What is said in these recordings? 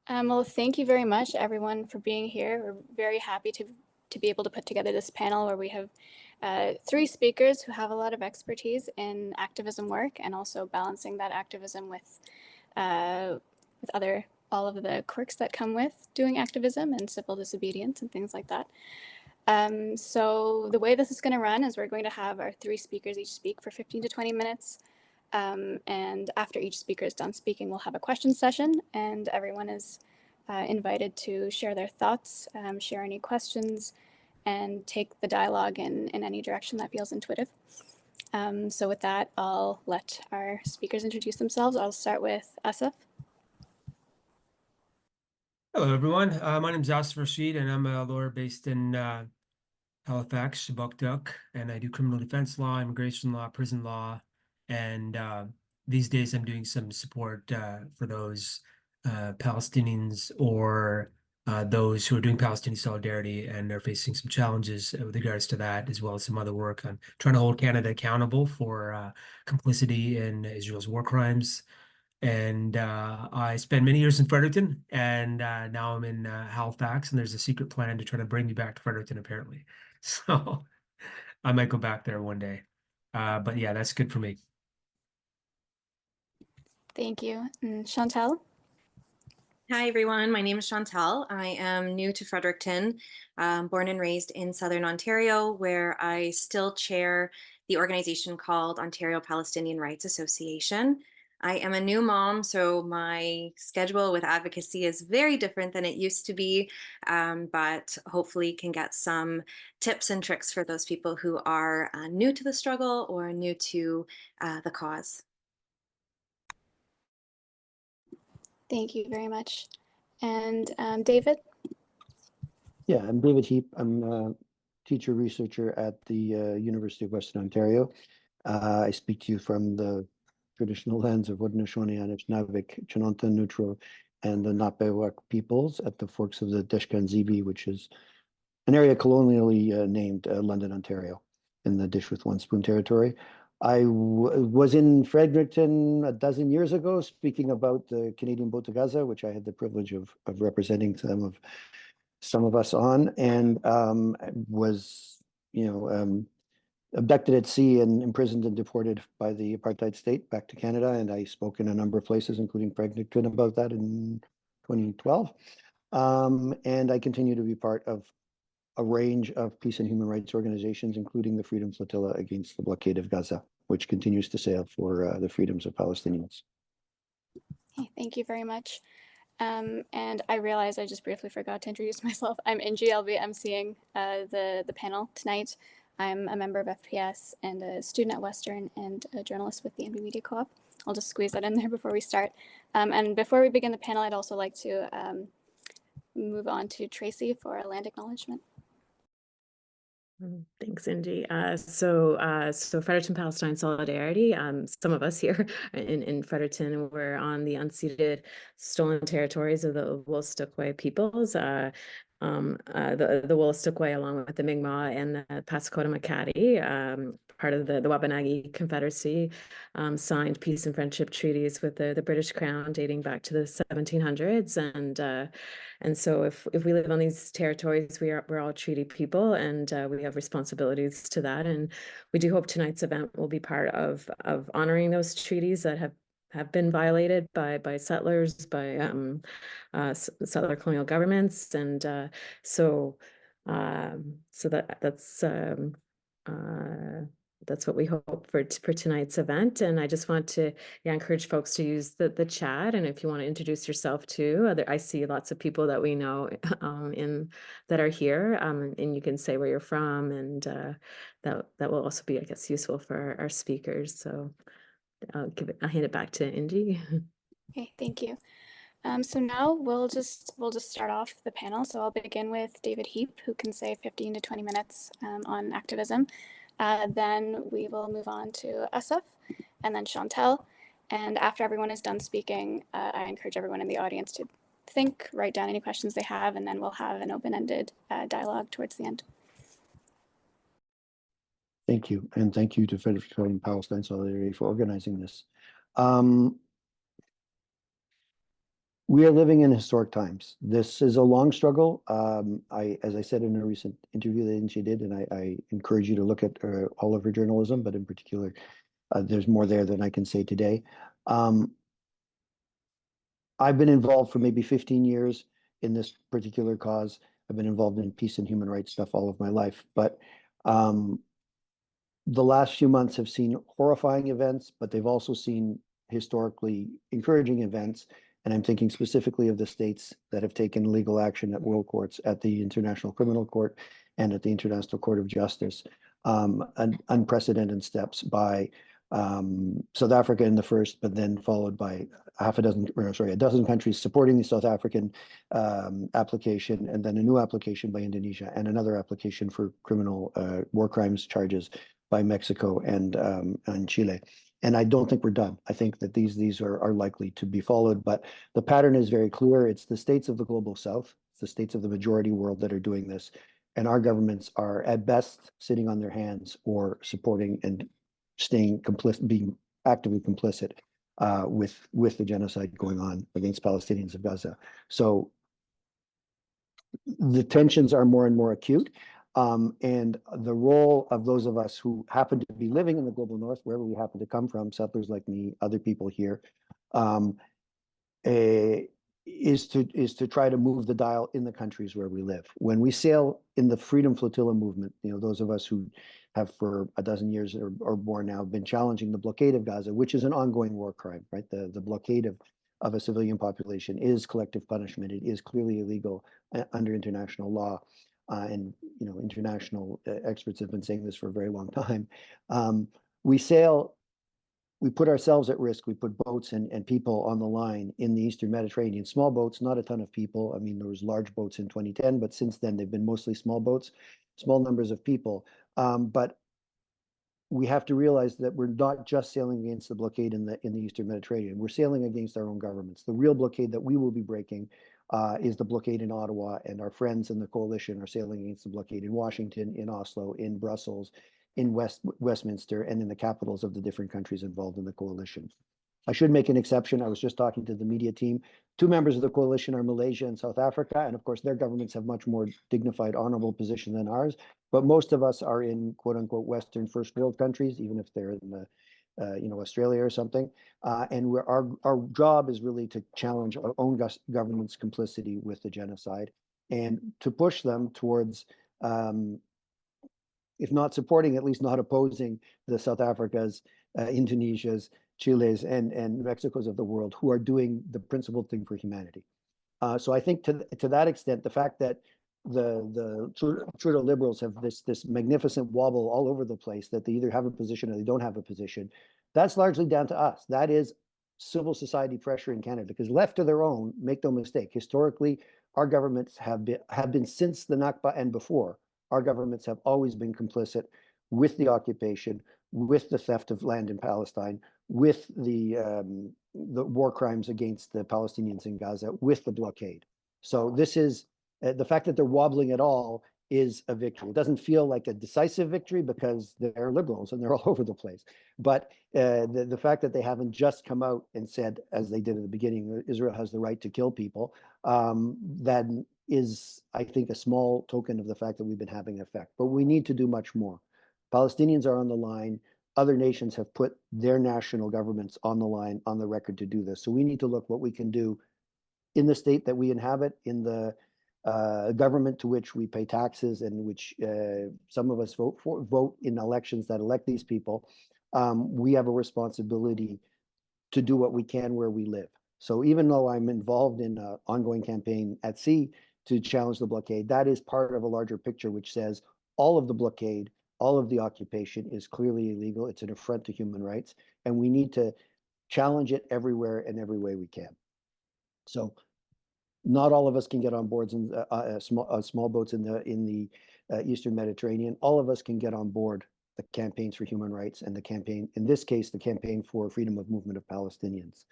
Well, thank you very much, everyone, for being here. We're very happy to be able to put together this panel where we have three speakers who have a lot of expertise in activism work and also balancing that activism with all of the quirks that come with doing activism and civil disobedience and things like that. So the way this is going to run is we're going to have our three speakers each speak for 15 to 20 minutes. And after each speaker is done speaking, we'll have a question session, and everyone is invited to share their thoughts, share any questions, and take the dialogue in any direction that feels intuitive. So with that, I'll let our speakers introduce themselves. I'll start with Asaf. Hello, everyone. My name is Asaf Rashid, and I'm a lawyer based in Halifax, and I do criminal defense law, immigration law, prison law, and these days I'm doing some support for those Palestinians or those who are doing Palestinian Solidarity and are facing some challenges with regards to that, as well as some other work on trying to hold Canada accountable for complicity in Israel's war crimes. And I spent many years in Fredericton, and now I'm in Halifax, and there's a secret plan to try to bring me back to Fredericton, apparently. So I might go back there one day. But yeah, that's good for me. Thank you. And Chantelle? Hi, everyone. My name is Chantelle. I am new to Fredericton, born and raised in Southern Ontario, where I still chair the organization called Ontario Palestinian Rights Association. I am a new mom, so my schedule with advocacy is very different than it used to be, but hopefully can get some tips and tricks for those people who are new to the struggle or new to the cause. Thank you very much. And David? Yeah, I'm David Heap. I'm a teacher researcher at the University of Western Ontario. I speak to you from the traditional lands of Haudenosaunee, Anishinaabeg, Chinonta, Neutral, and the Napewak peoples at the forks of the Deshkan-Zibi, which is an area colonially named London, Ontario, in the Dish with One Spoon territory. I was in Fredericton a dozen years ago speaking about the Canadian boat to Gaza, which I had the privilege of representing some of us on, and was, abducted at sea and imprisoned and deported by the apartheid state back to Canada. And I spoke in a number of places, including Fredericton, about that in 2012. And I continue to be part of a range of peace and human rights organizations, including the Freedom Flotilla against the blockade of Gaza, which continues to sail for the freedoms of Palestinians. Okay, thank you very much. And I realized I just briefly forgot to introduce myself. I'm Inji. I'll be emceeing the panel tonight. I'm a member of FPS and a student at Western and a journalist with the NB Media Co-op. I'll just squeeze that in there before we start. And before we begin the panel, I'd also like to move on to Tracy for a land acknowledgement. Thanks, Indy. So Fredericton Palestine Solidarity, some of us here in Fredericton, we're on the unceded stolen territories of the Wolastoqey peoples, the Wolastoqey, along with the Mi'kmaq and the Passakota Makati, part of the Wabanagi Confederacy, signed peace and friendship treaties with the British Crown dating back to the 1700s. And so if we live on these territories, we're all treaty people, and we have responsibilities to that. And we do hope tonight's event will be part of honoring those treaties that have been violated by settlers, by settler colonial governments. And so that's what we hope for tonight's event. And I just want to encourage folks to use the chat. And if you want to introduce yourself too, I see lots of people that we know that are here, and you can say where you're from, and that will also be, I guess, useful for our speakers. So I'll hand it back to Indy. Okay, thank you. So now we'll just start off the panel. So I'll begin with David Heap, who can say 15 to 20 minutes on activism. Then we will move on to Asaf and then Chantelle. And after everyone is done speaking, I encourage everyone in the audience to think, write down any questions they have, and then we'll have an open-ended dialogue towards the end. Thank you. And thank you to Fredericton Palestine Solidarity for organizing this. We are living in historic times. This is a long struggle. As I said in a recent interview that she did, and I encourage you to look at all of her journalism, but in particular, there's more there than I can say today. I've been involved for maybe 15 years in this particular cause. I've been involved in peace and human rights stuff all of my life, but the last few months have seen horrifying events, but they've also seen historically encouraging events. And I'm thinking specifically of the states that have taken legal action at world courts, at the International Criminal Court and at the International Court of Justice. Unprecedented steps by South Africa in the first, but then followed by a dozen countries supporting the South African application, and then a new application by Indonesia, and another application for criminal war crimes charges by Mexico and Chile. And I don't think we're done. I think that these are likely to be followed, but the pattern is very clear. It's the states of the global South, it's the states of the majority world that are doing this. And our governments are at best sitting on their hands or supporting and staying complicit, being actively complicit with the genocide going on against Palestinians of Gaza. So the tensions are more and more acute. And the role of those of us who happen to be living in the global north, wherever we happen to come from, settlers like me, other people here, is to try to move the dial in the countries where we live. When we sail in the Freedom Flotilla movement, those of us who have for a dozen years or more now been challenging the blockade of Gaza, which is an ongoing war crime, right? The blockade of a civilian population is collective punishment. It is clearly illegal under international law. And international experts have been saying this for a very long time. We put ourselves at risk. We put boats and people on the line in the Eastern Mediterranean. Small boats, not a ton of people. I mean, there was large boats in 2010, but since then they've been mostly small boats, small numbers of people. But we have to realize that we're not just sailing against the blockade in the Eastern Mediterranean. We're sailing against our own governments. The real blockade that we will be breaking is the blockade in Ottawa, and our friends in the coalition are sailing against the blockade in Washington, in Oslo, in Brussels, in Westminster, and in the capitals of the different countries involved in the coalition. I should make an exception. I was just talking to the media team. Two members of the coalition are Malaysia and South Africa, and of course their governments have much more dignified, honorable position than ours. But most of us are in quote unquote Western first world countries, even if they're in the Australia or something. And our job is really to challenge our own government's complicity with the genocide and to push them towards, if not supporting, at least not opposing the South Africas, Indonesias, Chiles, and Mexicos of the world who are doing the principled thing for humanity. So I think to that extent, the fact that the Trudeau Liberals have this magnificent wobble all over the place, that they either have a position or they don't have a position, that's largely down to us. That is civil society pressure in Canada, because left to their own, make no mistake, historically, our governments have been since the Nakba and before, our governments have always been complicit with the occupation, with the theft of land in Palestine, with the war crimes against the Palestinians in Gaza, with the blockade. So this is the fact that they're wobbling at all is a victory. It doesn't feel like a decisive victory because they're liberals and they're all over the place. But the fact that they haven't just come out and said, as they did at the beginning, Israel has the right to kill people, that is, I think, a small token of the fact that we've been having an effect. But we need to do much more. Palestinians are on the line. Other nations have put their national governments on the line, on the record to do this. So we need to look what we can do in the state that we inhabit, in the government to which we pay taxes and which some of us vote in elections that elect these people. We have a responsibility to do what we can where we live. So even though I'm involved in an ongoing campaign at sea to challenge the blockade, that is part of a larger picture which says all of the blockade, all of the occupation is clearly illegal. It's an affront to human rights, and we need to challenge it everywhere and every way we can. So not all of us can get on boards in small boats in the Eastern Mediterranean. All of us can get on board the campaigns for human rights and the campaign, in this case, the campaign for freedom of movement of Palestinians.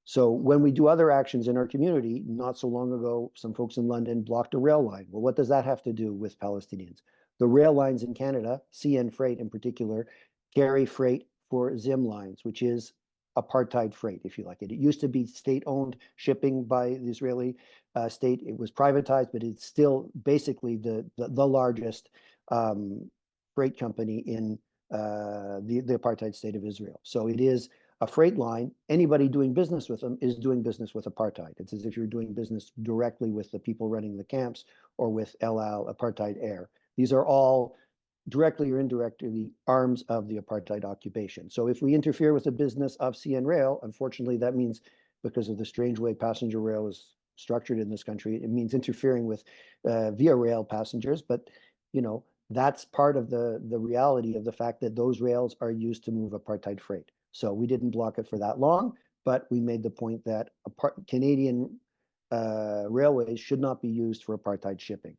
So when we do other actions in our community, not so long ago, some folks in London blocked a rail line. Well, what does that have to do with Palestinians? The rail lines in Canada, CN Freight in particular, carry freight for Zim lines, which is apartheid freight, if you like it. It used to be state-owned shipping by the Israeli state. It was privatized, but it's still basically the largest freight company in the apartheid state of Israel. So it is a freight line. Anybody doing business with them is doing business with apartheid. It's as if you're doing business directly with the people running the camps or with El Al, Apartheid Air. These are all directly or indirectly arms of the apartheid occupation. So if we interfere with the business of CN Rail, unfortunately, that means, because of the strange way passenger rail is structured in this country, it means interfering with via rail passengers. But, you know, that's part of the reality of the fact that those rails are used to move apartheid freight. So we didn't block it for that long, but we made the point that Canadian railways should not be used for apartheid shipping.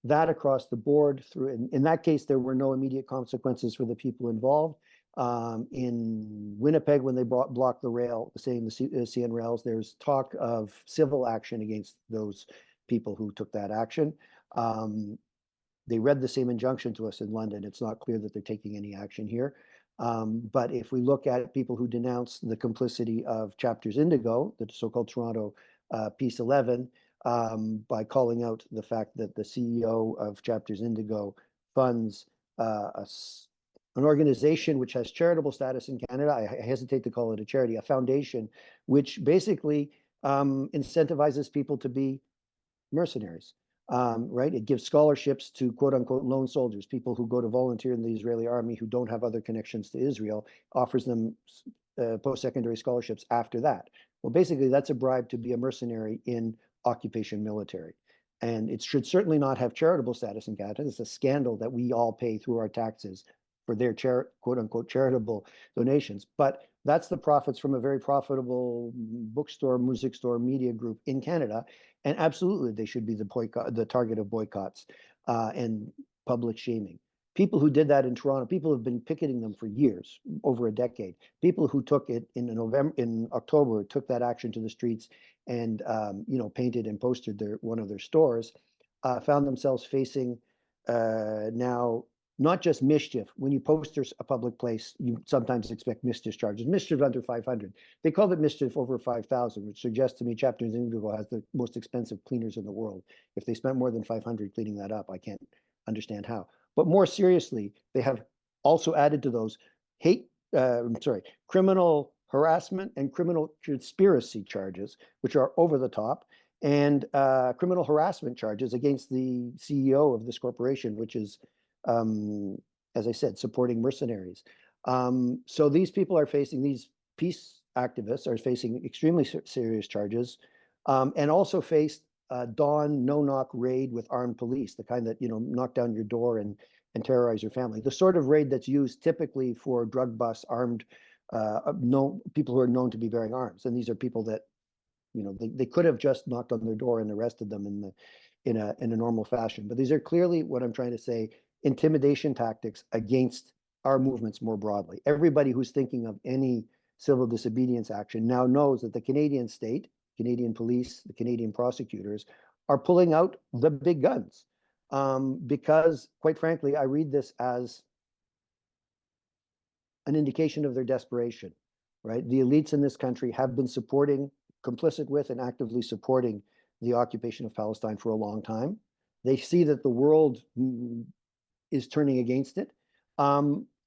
That across the board through, in that case, there were no immediate consequences for the people involved. In Winnipeg, when they blocked the rail, saying the CN rails, there's talk of civil action against those people who took that action. They read the same injunction to us in London. It's not clear that they're taking any action here. But if we look at people who denounce the complicity of Chapters Indigo, the so-called Toronto Peace 11, by calling out the fact that the CEO of Chapters Indigo funds an organization which has charitable status in Canada. I hesitate to call it a charity, a foundation, which basically incentivizes people to be mercenaries. Right? It gives scholarships to quote unquote lone soldiers, people who go to volunteer in the Israeli army who don't have other connections to Israel, offers them post-secondary scholarships after that. Well, basically, that's a bribe to be a mercenary in occupation military. And it should certainly not have charitable status in Canada. It's a scandal that we all pay through our taxes for their quote unquote charitable donations. But that's the profits from a very profitable bookstore, music store, media group in Canada. And absolutely, they should be the target of boycotts and public shaming. People who did that in Toronto, people have been picketing them for years, over a decade. People who took it in October, took that action to the streets and painted and posted one of their stores, found themselves facing now not just mischief. When you poster a public place, you sometimes expect mischief charges. Mischief under 500. They called it mischief over 5,000, which suggests to me Chapters Indigo has the most expensive cleaners in the world. If they spent more than 500 cleaning that up, I can't understand how. But more seriously, they have also added to those criminal harassment and criminal conspiracy charges, which are over the top, and criminal harassment charges against the CEO of this corporation, which is, as I said, supporting mercenaries. So these people are facing, these peace activists are facing extremely serious charges, and also faced dawn, no-knock raid with armed police, the kind that, knock down your door and terrorize your family. The sort of raid that's used typically for drug busts, armed, people who are known to be bearing arms. And these are people that, they could have just knocked on their door and arrested them in a normal fashion. But these are clearly, what I'm trying to say, intimidation tactics against our movements more broadly. Everybody who's thinking of any civil disobedience action now knows that the Canadian state, Canadian police, the Canadian prosecutors are pulling out the big guns. Because, quite frankly, I read this as an indication of their desperation, right? The elites in this country have been complicit with and actively supporting the occupation of Palestine for a long time. They see that the world is turning against it.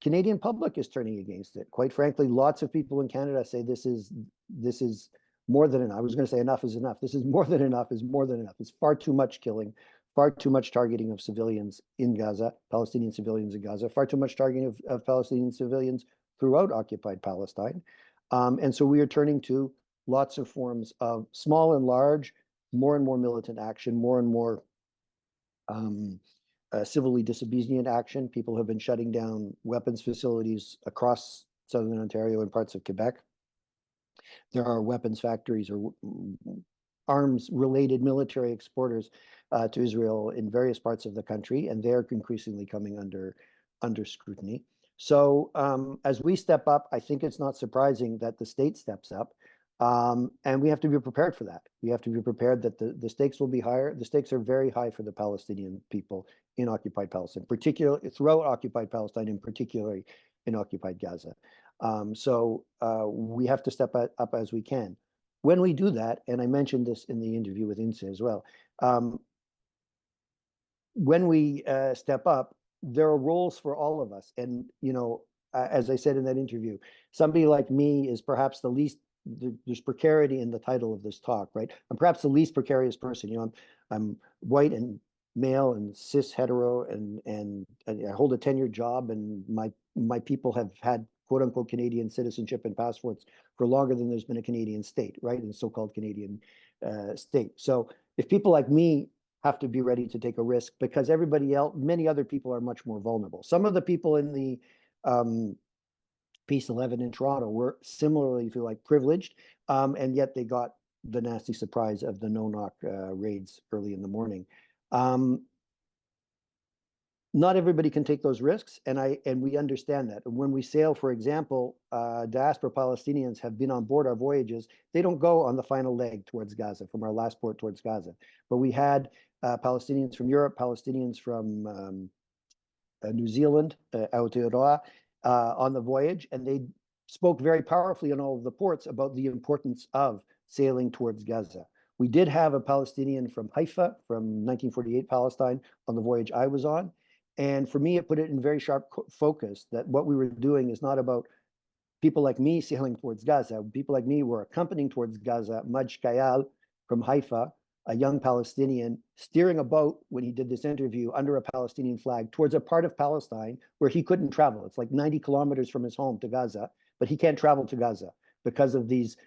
Canadian public is turning against it. Quite frankly, lots of people in Canada say this is more than enough. I was going to say enough is enough. This is more than enough is more than enough. It's far too much killing, far too much targeting of civilians in Gaza, Palestinian civilians in Gaza, far too much targeting of Palestinian civilians throughout occupied Palestine. And so we are turning to lots of forms of small and large, more and more militant action, more and more civilly disobedient action. People have been shutting down weapons facilities across southern Ontario and parts of Quebec. There are weapons factories or arms-related military exporters to Israel in various parts of the country, and they're increasingly coming under scrutiny. So as we step up, I think it's not surprising that the state steps up, and we have to be prepared for that. We have to be prepared that the stakes will be higher. The stakes are very high for the Palestinian people in occupied Palestine, particularly throughout occupied Palestine, and particularly in occupied Gaza. So we have to step up as we can. When we do that, and I mentioned this in the interview with INSE as well, when we step up, there are roles for all of us. And, you know, as I said in that interview, somebody like me is perhaps the least, there's precarity in the title of this talk, right? I'm perhaps the least precarious person. You know, I'm white and male and cis hetero, and I hold a tenured job, and my people have had quote unquote Canadian citizenship and passports for longer than there's been a Canadian state, right? In the so-called Canadian state. So if people like me have to be ready to take a risk, because everybody else, many other people are much more vulnerable. Some of the people in the Peace 11 in Toronto were similarly, if you like, privileged, and yet they got the nasty surprise of the no-knock raids early in the morning. Not everybody can take those risks, and we understand that. And when we sail, for example, diaspora Palestinians have been on board our voyages. They don't go on the final leg towards Gaza, from our last port towards Gaza. But we had Palestinians from Europe, Palestinians from New Zealand, Aotearoa, on the voyage, and they spoke very powerfully in all of the ports about the importance of sailing towards Gaza. We did have a Palestinian from Haifa, from 1948 Palestine, on the voyage I was on. And for me, it put it in very sharp focus that what we were doing is not about people like me sailing towards Gaza. People like me were accompanying towards Gaza, Majd Kayal from Haifa, a young Palestinian, steering a boat when he did this interview under a Palestinian flag towards a part of Palestine where he couldn't travel. It's like 90 kilometers from his home to Gaza, but he can't travel to Gaza because of these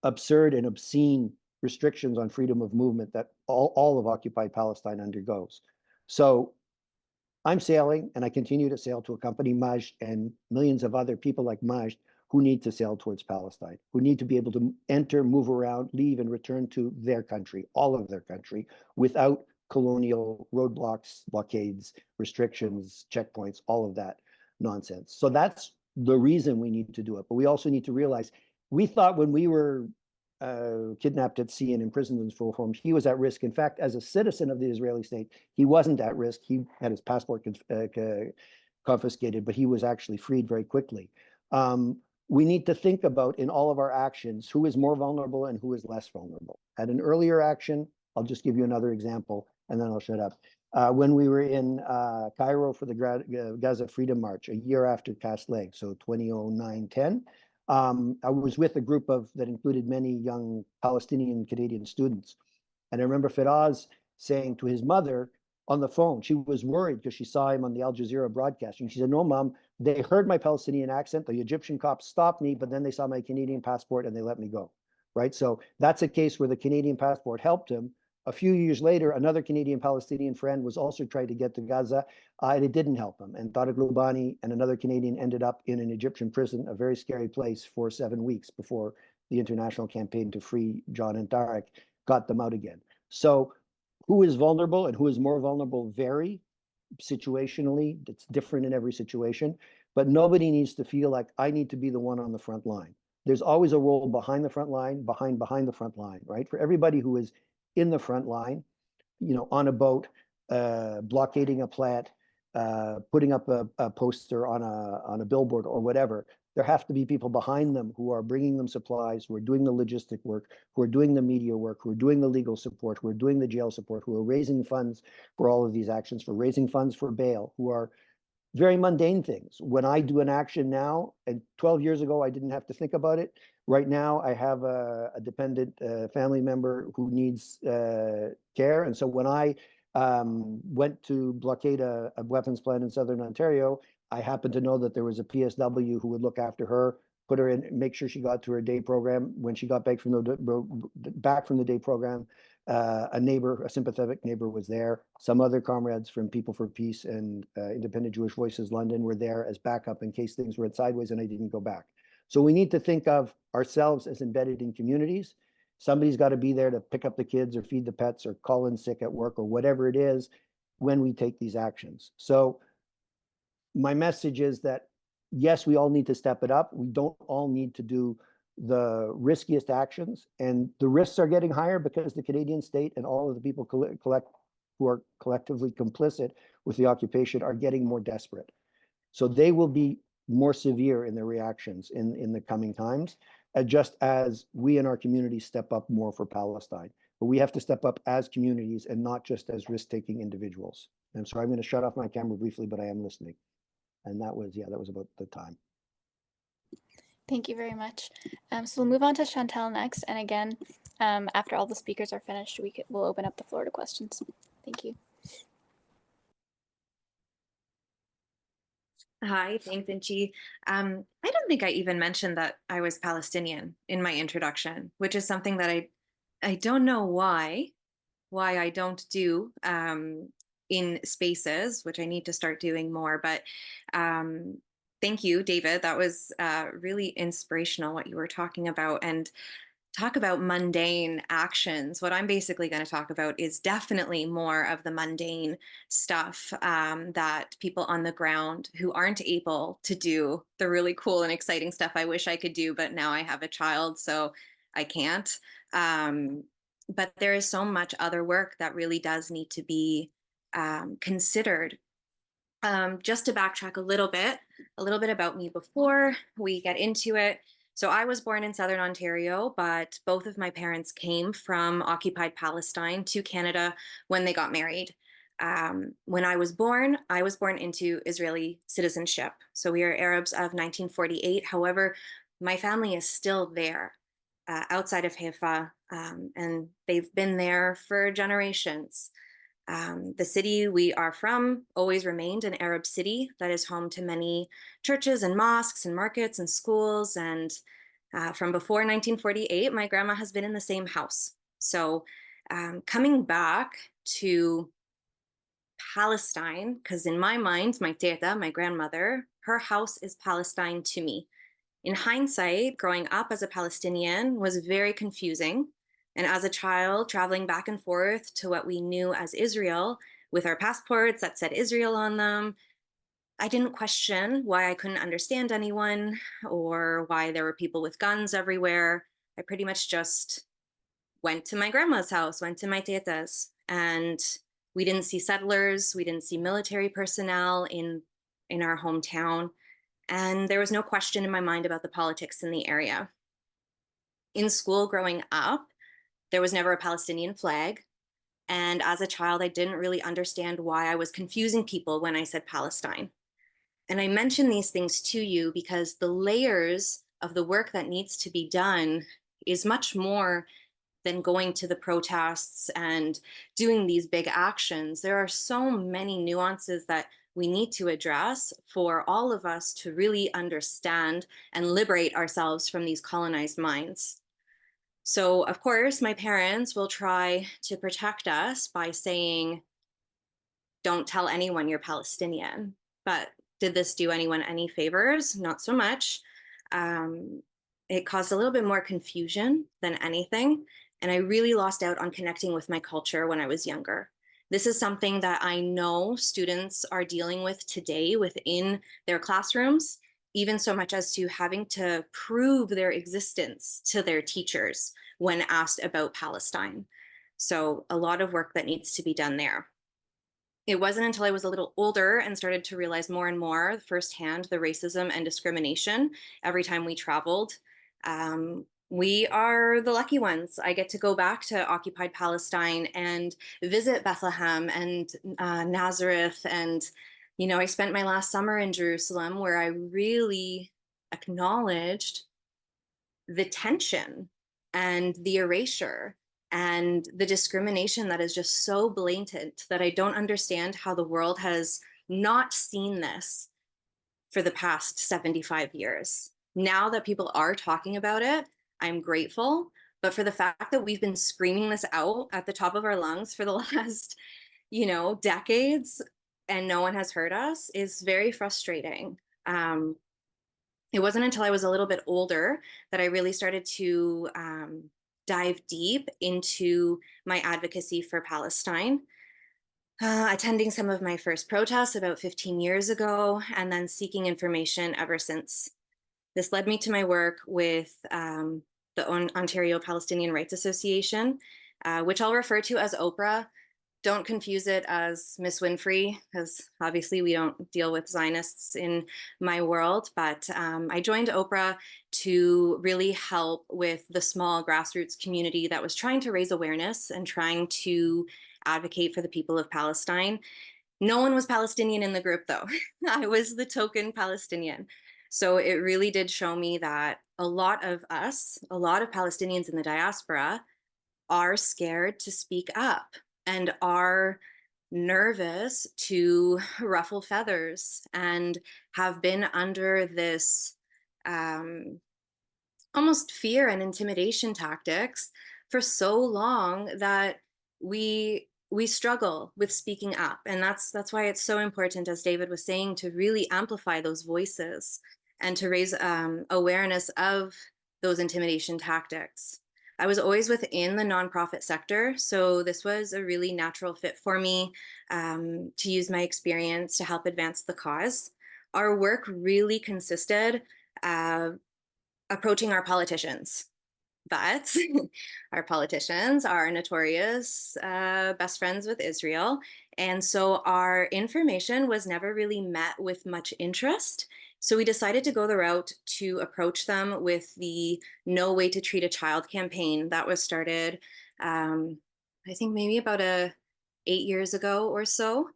absurd and obscene restrictions on freedom of movement that all of occupied Palestine undergoes. So I'm sailing, and I continue to sail to accompany Majd and millions of other people like Majd who need to sail towards Palestine, who need to be able to enter, move around, leave, and return to their country, all of their country, without colonial roadblocks, blockades, restrictions, checkpoints, all of that nonsense. So that's the reason we need to do it. But we also need to realize, we thought when we were kidnapped at sea and imprisoned in full form, he was at risk. In fact, as a citizen of the Israeli state, he wasn't at risk. He had his passport confiscated, but he was actually freed very quickly. We need to think about, in all of our actions, who is more vulnerable and who is less vulnerable. At an earlier action, I'll just give you another example, and then I'll shut up. When we were in Cairo for the Gaza Freedom March, a year after Cast Leg, so 2009-10, I was with a group that included many young Palestinian Canadian students. And I remember Firaz saying to his mother on the phone, she was worried because she saw him on the Al Jazeera broadcasting. She said, "No, Mom, they heard my Palestinian accent. The Egyptian cops stopped me, but then they saw my Canadian passport and they let me go." Right? So that's a case where the Canadian passport helped him. A few years later, another Canadian Palestinian friend was also trying to get to Gaza, and it didn't help him. And Tariq Lubani and another Canadian ended up in an Egyptian prison, a very scary place, for 7 weeks before the international campaign to free John and Tariq got them out again. So who is vulnerable and who is more vulnerable vary situationally. It's different in every situation, but nobody needs to feel like I need to be the one on the front line. There's always a role behind the front line, behind the front line, right? For everybody who is in the front line, you know, on a boat, blockading a plant, putting up a poster on a billboard or whatever, there have to be people behind them who are bringing them supplies, who are doing the logistic work, who are doing the media work, who are doing the legal support, who are doing the jail support, who are raising funds for all of these actions, for raising funds for bail, who are very mundane things. When I do an action now, and 12 years ago, I didn't have to think about it. Right now, I have a dependent family member who needs care. And so when I went to blockade a weapons plant in Southern Ontario, I happened to know that there was a PSW who would look after her, put her in, make sure she got to her day program. When she got back from the day program, a neighbor, a sympathetic neighbor, was there. Some other comrades from People for Peace and Independent Jewish Voices London were there as backup in case things went sideways and I didn't go back. So we need to think of ourselves as embedded in communities. Somebody's got to be there to pick up the kids or feed the pets or call in sick at work or whatever it is when we take these actions. So my message is that, yes, we all need to step it up. We don't all need to do the riskiest actions, and the risks are getting higher because the Canadian state and all of the people who are collectively complicit with the occupation are getting more desperate. So they will be more severe in their reactions in the coming times, just as we in our community step up more for Palestine. But we have to step up as communities and not just as risk-taking individuals. And so I'm going to shut off my camera briefly, but I am listening. And that was about the time. Thank you very much. So we'll move on to Chantelle next. And again, after all the speakers are finished, we'll open up the floor to questions. Thank you. Hi, thanks, Inchi. I don't think I even mentioned that I was Palestinian in my introduction, which is something that I don't know why I don't do in spaces, which I need to start doing more. But thank you, David. That was really inspirational what you were talking about. And talk about mundane actions. What I'm basically going to talk about is definitely more of the mundane stuff that people on the ground who aren't able to do the really cool and exciting stuff I wish I could do, but now I have a child, so I can't. But there is so much other work that really does need to be considered. Just to backtrack a little bit about me before we get into it. So I was born in Southern Ontario, but both of my parents came from occupied Palestine to Canada when they got married. When I was born into Israeli citizenship. So we are Arabs of 1948. However, my family is still there outside of Haifa, and they've been there for generations. The city we are from always remained an Arab city that is home to many churches and mosques and markets and schools. And from before 1948, my grandma has been in the same house. So coming back to Palestine, because in my mind, my teta, my grandmother, her house is Palestine to me. In hindsight, growing up as a Palestinian was very confusing. And as a child, traveling back and forth to what we knew as Israel with our passports that said Israel on them, I didn't question why I couldn't understand anyone or why there were people with guns everywhere. I pretty much just went to my grandma's house, went to my teta's, and we didn't see settlers, we didn't see military personnel in our hometown. And there was no question in my mind about the politics in the area. In school growing up, there was never a Palestinian flag. And as a child, I didn't really understand why I was confusing people when I said Palestine. And I mention these things to you because the layers of the work that needs to be done is much more than going to the protests and doing these big actions. There are so many nuances that we need to address for all of us to really understand and liberate ourselves from these colonized minds. So, of course, my parents will try to protect us by saying, don't tell anyone you're Palestinian. But did this do anyone any favors? Not so much. It caused a little bit more confusion than anything. And I really lost out on connecting with my culture when I was younger. This is something that I know students are dealing with today within their classrooms, even so much as to having to prove their existence to their teachers when asked about Palestine. So a lot of work that needs to be done there. It wasn't until I was a little older and started to realize more and more firsthand the racism and discrimination every time we traveled. We are the lucky ones. I get to go back to occupied Palestine and visit Bethlehem and Nazareth. And, you know, I spent my last summer in Jerusalem where I really acknowledged the tension and the erasure and the discrimination that is just so blatant that I don't understand how the world has not seen this for the past 75 years. Now that people are talking about it, I'm grateful, but for the fact that we've been screaming this out at the top of our lungs for the last, you know, decades and no one has heard us is very frustrating. It wasn't until I was a little bit older that I really started to dive deep into my advocacy for Palestine, attending some of my first protests about 15 years ago, and then seeking information ever since. This led me to my work with the Ontario Palestinian Rights Association, which I'll refer to as OPRA, don't confuse it as Miss Winfrey, because obviously we don't deal with Zionists in my world, but I joined Oprah to really help with the small grassroots community that was trying to raise awareness and trying to advocate for the people of Palestine. No one was Palestinian in the group, though. I was the token Palestinian. So it really did show me that a lot of us, a lot of Palestinians in the diaspora, are scared to speak up and are nervous to ruffle feathers and have been under this almost fear and intimidation tactics for so long that we struggle with speaking up. And that's why it's so important, as David was saying, to really amplify those voices and to raise awareness of those intimidation tactics. I was always within the nonprofit sector, so this was a really natural fit for me to use my experience to help advance the cause. Our work really consisted of approaching our politicians, but our politicians are notorious best friends with Israel, and so our information was never really met with much interest. So we decided to go the route to approach them with the No Way to Treat a Child campaign that was started, I think maybe about 8 years ago or so.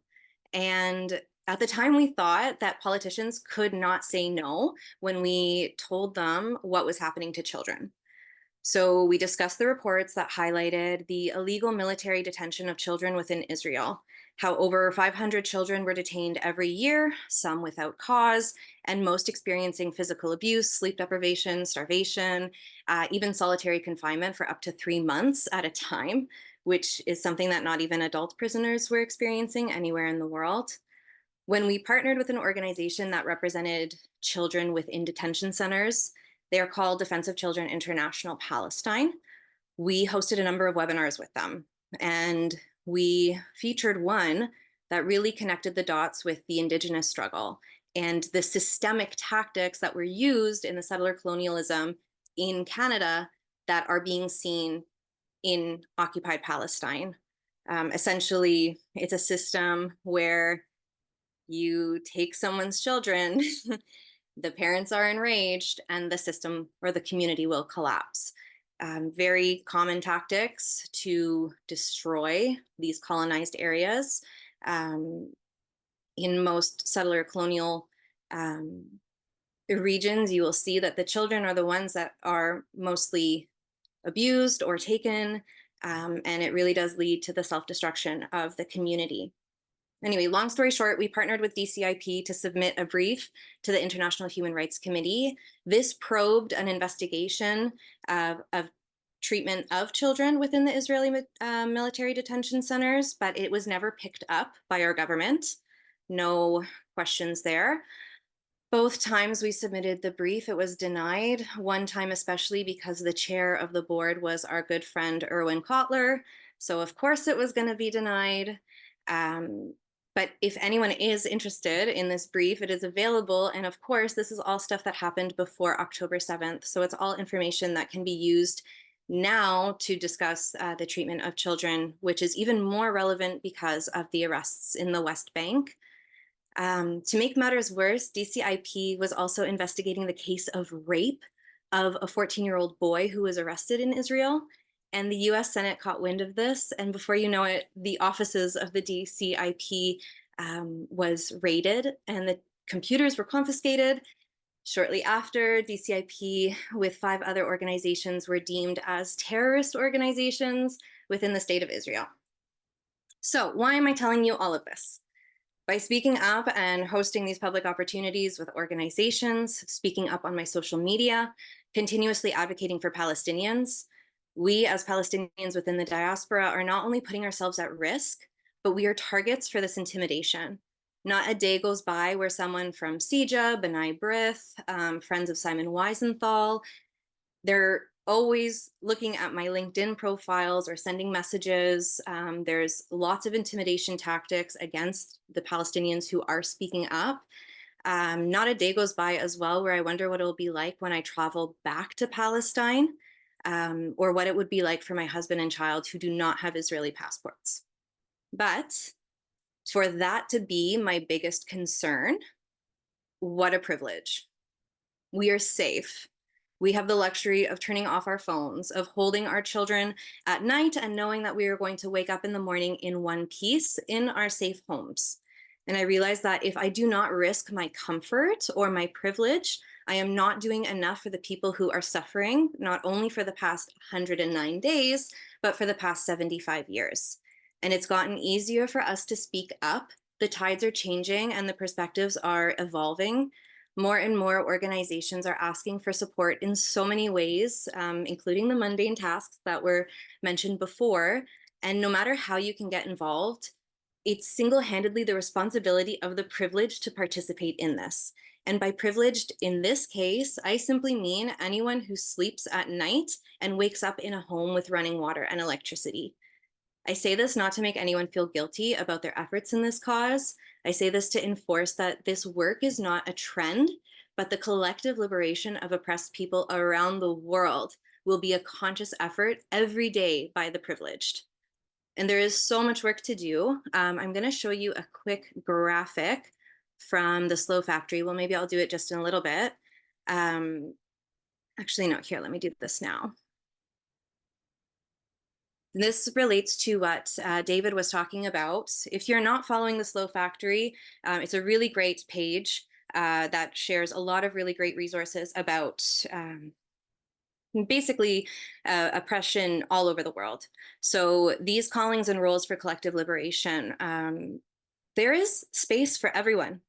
And at the time, we thought that politicians could not say no when we told them what was happening to children. So we discussed the reports that highlighted the illegal military detention of children within Israel, how over 500 children were detained every year, some without cause, and most experiencing physical abuse, sleep deprivation, starvation, even solitary confinement for up to 3 months at a time, which is something that not even adult prisoners were experiencing anywhere in the world. When we partnered with an organization that represented children within detention centers, they are called Defense of Children International Palestine, we hosted a number of webinars with them. And we featured one that really connected the dots with the Indigenous struggle and the systemic tactics that were used in the settler colonialism in Canada that are being seen in occupied Palestine. Essentially, it's a system where you take someone's children, the parents are enraged, and the system or the community will collapse. Very common tactics to destroy these colonized areas. In most settler colonial regions, you will see that the children are the ones that are mostly abused or taken, and it really does lead to the self-destruction of the community. Anyway, long story short, we partnered with DCIP to submit a brief to the International Human Rights Committee. This probed an investigation of treatment of children within the Israeli military detention centers, but it was never picked up by our government. No questions there. Both times we submitted the brief, it was denied. One time especially because the chair of the board was our good friend, Erwin Kotler. So of course it was gonna be denied. But if anyone is interested in this brief, it is available. And of course, this is all stuff that happened before October 7th. So it's all information that can be used now to discuss the treatment of children, which is even more relevant because of the arrests in the West Bank. To make matters worse, DCIP was also investigating the case of rape of a 14-year-old boy who was arrested in Israel. And the US Senate caught wind of this. And before you know it, the offices of the DCIP was raided and the computers were confiscated. Shortly after, DCIP with 5 other organizations were deemed as terrorist organizations within the state of Israel. So why am I telling you all of this? By speaking up and hosting these public opportunities with organizations, speaking up on my social media, continuously advocating for Palestinians, we as Palestinians within the diaspora are not only putting ourselves at risk, but we are targets for this intimidation. Not a day goes by where someone from CIJA, B'nai B'rith, Friends of Simon Wiesenthal, they're always looking at my LinkedIn profiles or sending messages. There's lots of intimidation tactics against the Palestinians who are speaking up. Not a day goes by as well where I wonder what it'll be like when I travel back to Palestine, or what it would be like for my husband and child who do not have Israeli passports. But for that to be my biggest concern, what a privilege. We are safe. We have the luxury of turning off our phones, of holding our children at night and knowing that we are going to wake up in the morning in one piece in our safe homes. And I realize that if I do not risk my comfort or my privilege, I am not doing enough for the people who are suffering, not only for the past 109 days, but for the past 75 years. And it's gotten easier for us to speak up. The tides are changing and the perspectives are evolving. More and more organizations are asking for support in so many ways, including the mundane tasks that were mentioned before. And no matter how you can get involved, it's single-handedly the responsibility of the privileged to participate in this. And by privileged in this case, I simply mean anyone who sleeps at night and wakes up in a home with running water and electricity. I say this not to make anyone feel guilty about their efforts in this cause. I say this to enforce that this work is not a trend, but the collective liberation of oppressed people around the world will be a conscious effort every day by the privileged. And there is so much work to do. I'm going to show you a quick graphic from the Slow Factory. Well, maybe I'll do it just in a little bit. Actually, no, here, let me do this now. This relates to what David was talking about. If you're not following the Slow Factory, it's a really great page that shares a lot of really great resources about basically oppression all over the world. So these callings and roles for collective liberation, there is space for everyone.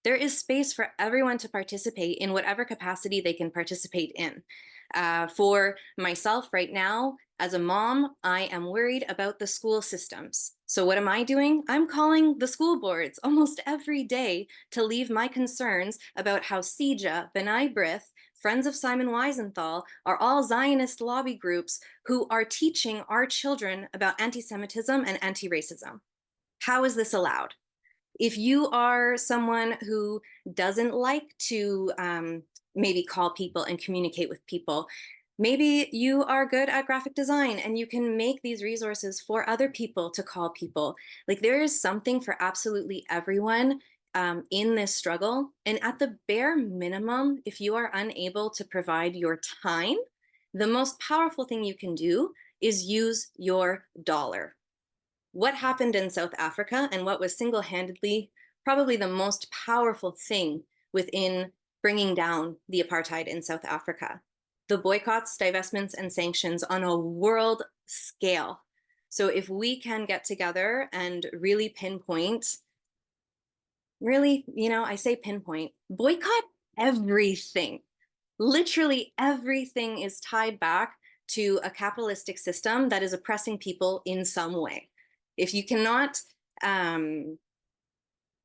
There is space for everyone to participate in whatever capacity they can participate in. For myself right now, as a mom, I am worried about the school systems. So what am I doing? I'm calling the school boards almost every day to leave my concerns about how CEJA, B'nai B'rith, Friends of Simon Wiesenthal are all Zionist lobby groups who are teaching our children about anti-Semitism and anti-racism. How is this allowed? If you are someone who doesn't like to maybe call people and communicate with people, maybe you are good at graphic design and you can make these resources for other people to call people. Like, there is something for absolutely everyone in this struggle. And at the bare minimum, if you are unable to provide your time, the most powerful thing you can do is use your dollar. What happened in South Africa and what was single-handedly probably the most powerful thing within bringing down the apartheid in South Africa? The boycotts, divestments, and sanctions on a world scale. So if we can get together and really pinpoint, really, I say pinpoint, boycott everything. Literally everything is tied back to a capitalistic system that is oppressing people in some way. If you cannot,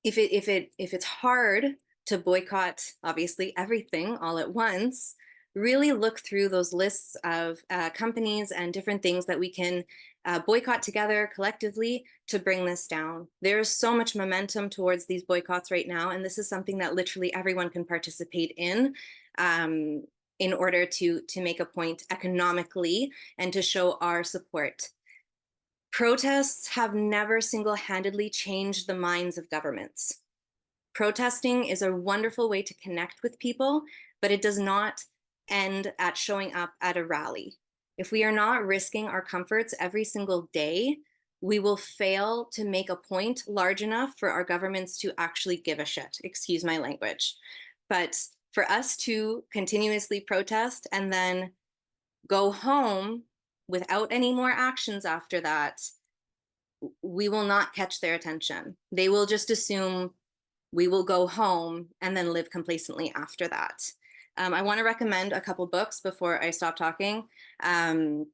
if it's hard to boycott, obviously, everything all at once, really look through those lists of companies and different things that we can boycott together collectively to bring this down. There's so much momentum towards these boycotts right now, and this is something that literally everyone can participate in order to make a point economically and to show our support. Protests have never single-handedly changed the minds of governments. Protesting is a wonderful way to connect with people, but it does not end at showing up at a rally. If we are not risking our comforts every single day, we will fail to make a point large enough for our governments to actually give a shit, excuse my language. But for us to continuously protest and then go home without any more actions after that, we will not catch their attention. They will just assume we will go home and then live complacently after that. I want to recommend a couple books before I stop talking. One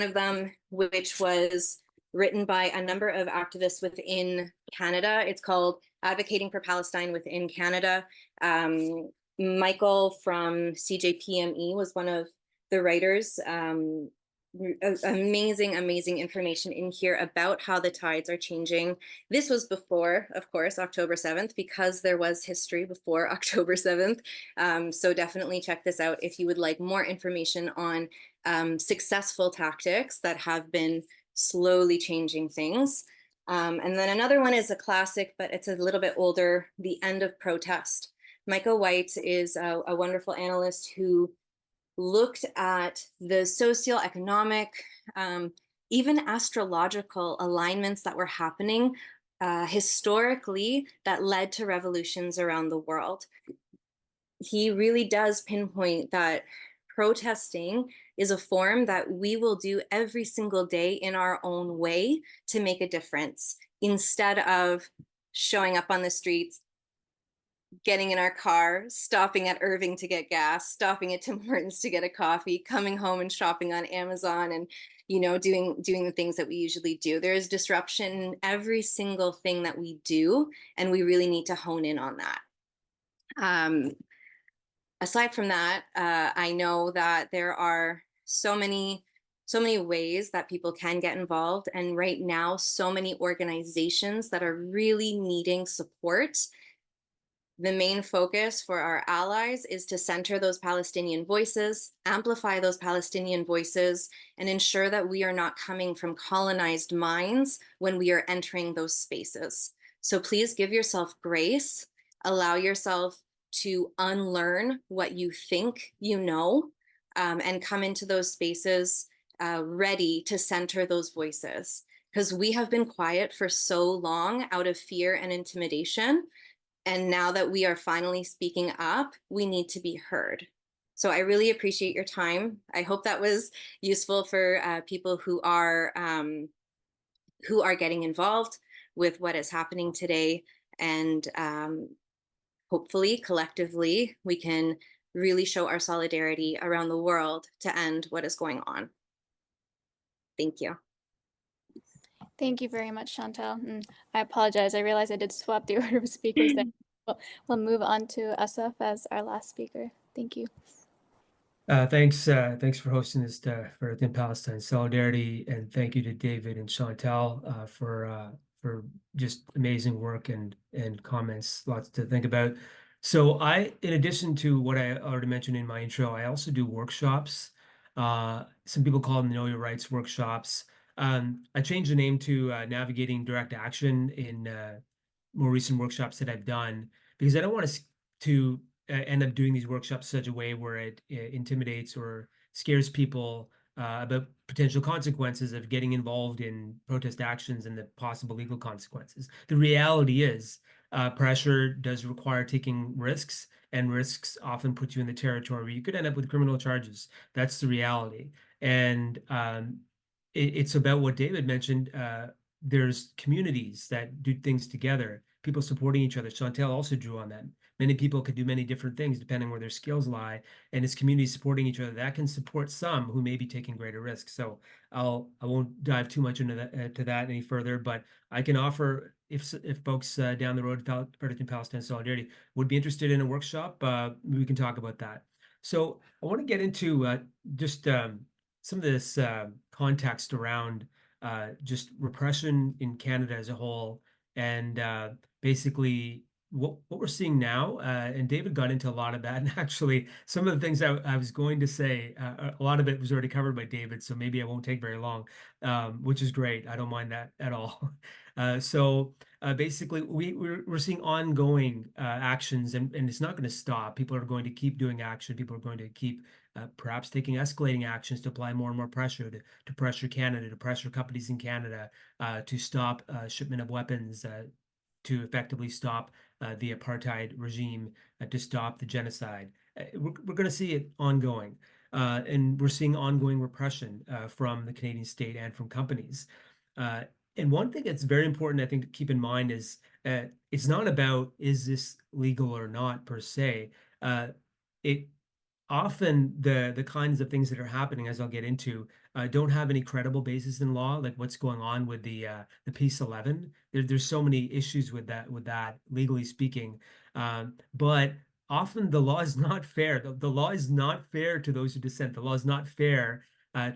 of them, which was written by a number of activists within Canada, it's called Advocating for Palestine Within Canada. Michael from CJPME was one of the writers. Amazing information in here about how the tides are changing. This was before, of course, October 7th, because there was history before October 7th. So definitely check this out if you would like more information on successful tactics that have been slowly changing things. And then another one is a classic, but it's a little bit older, The End of Protest. Micah White is a wonderful analyst who looked at the socioeconomic, even astrological alignments that were happening historically that led to revolutions around the world. He really does pinpoint that protesting is a form that we will do every single day in our own way to make a difference, instead of showing up on the streets, getting in our car, stopping at Irving to get gas, stopping at Tim Hortons to get a coffee, coming home and shopping on Amazon, and doing the things that we usually do. There is disruption in every single thing that we do, and we really need to hone in on that. Aside from that, I know that there are so many ways that people can get involved, and right now so many organizations that are really needing support. The main focus for our allies is to center those Palestinian voices, amplify those Palestinian voices, and ensure that we are not coming from colonized minds when we are entering those spaces. So please give yourself grace, allow yourself to unlearn what you think you know, and come into those spaces ready to center those voices. Because we have been quiet for so long out of fear and intimidation. And now that we are finally speaking up, we need to be heard. So I really appreciate your time. I hope that was useful for people who are getting involved with what is happening today. And hopefully, collectively, we can really show our solidarity around the world to end what is going on. Thank you. Thank you very much, Chantelle. And I apologize. I realized I did swap the order of speakers there. We'll move on to Asaf as our last speaker. Thank you. Thanks for hosting this Fredericton Palestine Solidarity, and thank you to David and Chantelle for just amazing work and comments. Lots to think about. So in addition to what I already mentioned in my intro, I also do workshops. Some people call them Know Your Rights workshops. I changed the name to Navigating Direct Action in more recent workshops that I've done, because I don't want to end up doing these workshops such a way where it intimidates or scares people about potential consequences of getting involved in protest actions and the possible legal consequences. The reality is pressure does require taking risks, and risks often put you in the territory where you could end up with criminal charges. That's the reality. And it's about what David mentioned. There's communities that do things together, people supporting each other. Chantelle also drew on that. Many people could do many different things depending where their skills lie, and it's communities supporting each other that can support some who may be taking greater risks. So I won't dive too much into that, to that any further, but I can offer, if folks down the road, Fredericton Palestine Solidarity, would be interested in a workshop, we can talk about that. So I want to get into just some of this context around just repression in Canada as a whole, and basically what we're seeing now. And David got into a lot of that. And actually, some of the things I was going to say, a lot of it was already covered by David, so maybe I won't take very long, which is great. I don't mind that at all. Basically, we're seeing ongoing actions, and it's not going to stop. People are going to keep doing action. People are going to keep perhaps taking escalating actions to apply more and more pressure to pressure Canada, to pressure companies in Canada to stop shipment of weapons, to effectively stop the apartheid regime, to stop the genocide. We're going to see it ongoing. And we're seeing ongoing repression from the Canadian state and from companies. And one thing that's very important, I think, to keep in mind is it's not about, is this legal or not, per se. Often the kinds of things that are happening, as I'll get into, don't have any credible basis in law, like what's going on with the Peace 11. There's so many issues with that legally speaking, but often the law is not fair. The law is not fair to those who dissent. The law is not fair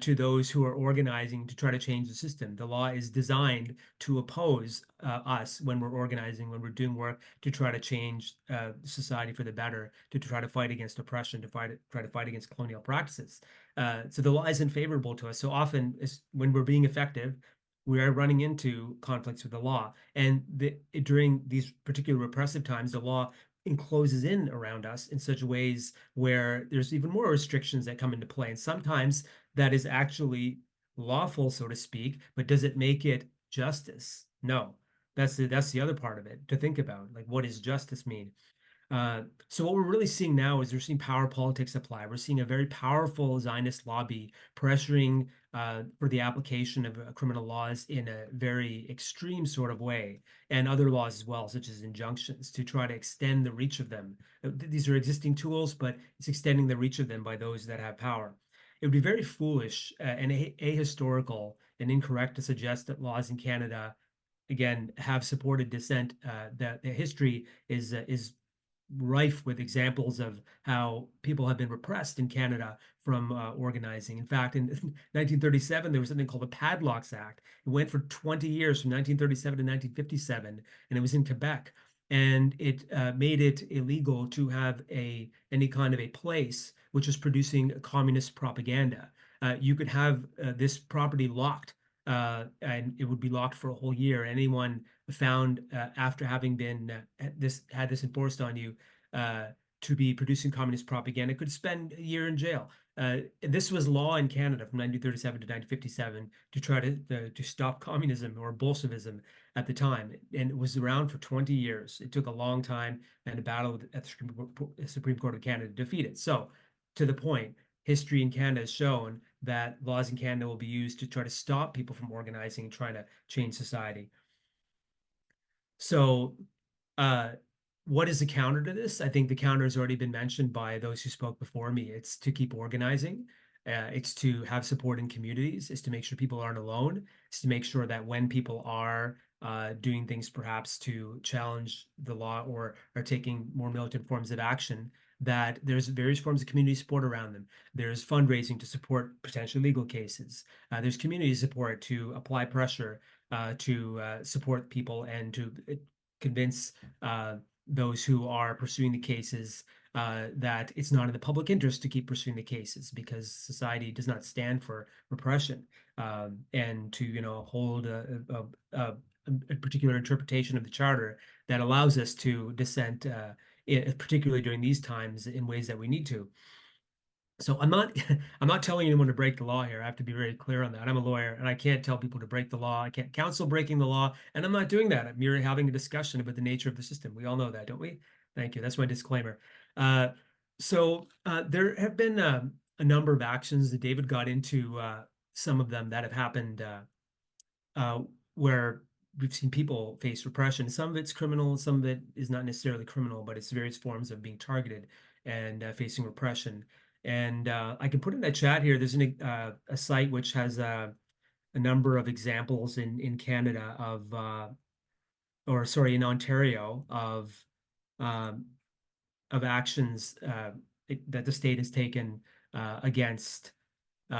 to those who are organizing to try to change the system. The law is designed to oppose us when we're organizing, when we're doing work to try to change society for the better, to try to fight against oppression, to try to fight against colonial practices. So the law isn't favorable to us. So often when we're being effective, we are running into conflicts with the law. And during these particular repressive times, the law encloses in around us in such ways where there's even more restrictions that come into play. And sometimes that is actually lawful, so to speak, but does it make it justice? No. That's the other part of it to think about. Like, what does justice mean? So what we're really seeing now is we're seeing power politics apply. We're seeing a very powerful Zionist lobby pressuring for the application of criminal laws in a very extreme sort of way, and other laws as well, such as injunctions, to try to extend the reach of them. These are existing tools, but it's extending the reach of them by those that have power. It would be very foolish and ahistorical and incorrect to suggest that laws in Canada, again, have supported dissent. That the history is rife with examples of how people have been repressed in Canada from organizing. In fact, in 1937, there was something called the Padlocks Act. It went for 20 years from 1937 to 1957, and it was in Quebec. And it made it illegal to have any kind of a place which was producing communist propaganda. You could have this property locked, and it would be locked for a whole year. Anyone found after having been had this enforced on you to be producing communist propaganda could spend a year in jail. This was law in Canada from 1937 to 1957 to try to stop communism or Bolshevism at the time, and it was around for 20 years. It took a long time and a battle at the Supreme Court of Canada to defeat it. So, to the point, history in Canada has shown that laws in Canada will be used to try to stop people from organizing and trying to change society. So, what is the counter to this? I think the counter has already been mentioned by those who spoke before me. It's to keep organizing. It's to have support in communities. It's to make sure people aren't alone. It's to make sure that when people are doing things perhaps to challenge the law or are taking more militant forms of action, that there's various forms of community support around them. There's fundraising to support potential legal cases. There's community support to apply pressure to support people and to convince those who are pursuing the cases that it's not in the public interest to keep pursuing the cases, because society does not stand for repression, and to hold a particular interpretation of the charter that allows us to dissent, particularly during these times, in ways that we need to. So I'm not telling anyone to break the law here. I have to be very clear on that. I'm a lawyer and I can't tell people to break the law. I can't counsel breaking the law, and I'm not doing that. I'm merely having a discussion about the nature of the system. We all know that, don't we? Thank you. That's my disclaimer. So there have been a number of actions that David got into, some of them that have happened where we've seen people face repression. Some of it's criminal, some of it is not necessarily criminal, but it's various forms of being targeted and facing repression. And I can put in a chat here. There's a site which has a number of examples in Canada of, in Ontario of actions that the state has taken against